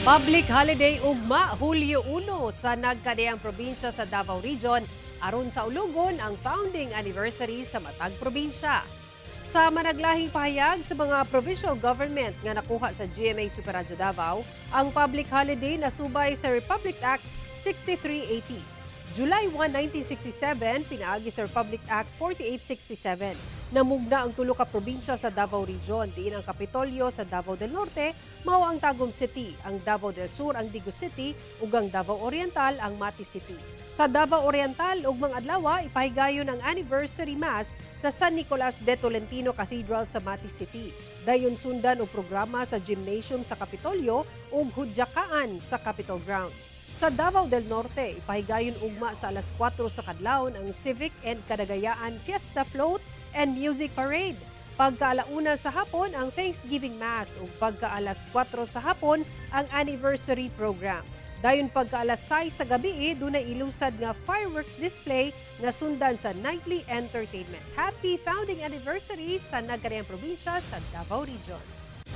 Public holiday ugma Hulyo 1 sa nagkadiyang probinsya sa Davao Region aron sa ulugon ang founding anniversary sa matag probinsya. Sa managlahing pahayag sa mga provincial government nga nakuha sa GMA Super Radyo Davao, ang public holiday nasubay sa Republic Act 6380. July 1, 1967, pinaagi sa Republic Act 4867. Namugna ang tulo ka probinsya sa Davao Region, diin ang Kapitolyo sa Davao del Norte, mao ang Tagum City, ang Davao del Sur ang Digo City, ug ang Davao Oriental ang Mati City. Sa Davao Oriental, ugmang adlaw ipahigayon ang anniversary mass sa San Nicolas de Tolentino Cathedral sa Mati City. Dayon sundan og programa sa gymnasium sa Kapitolyo ug hudyakaan sa Capitol Grounds. Sa Davao del Norte, ipahigayon ugma sa alas 4 sa kadlawon ang Civic and Kadagayaan Fiesta Float and Music Parade. Pagkaalauna sa hapon ang Thanksgiving Mass ug pagkaalas 4 sa hapon ang anniversary program. Dayon pagkaalas 6 sa gabi, dunay ilusad nga fireworks display nga sundan sa nightly entertainment. Happy founding anniversary sa nagkadiyang probinsya sa Davao Region.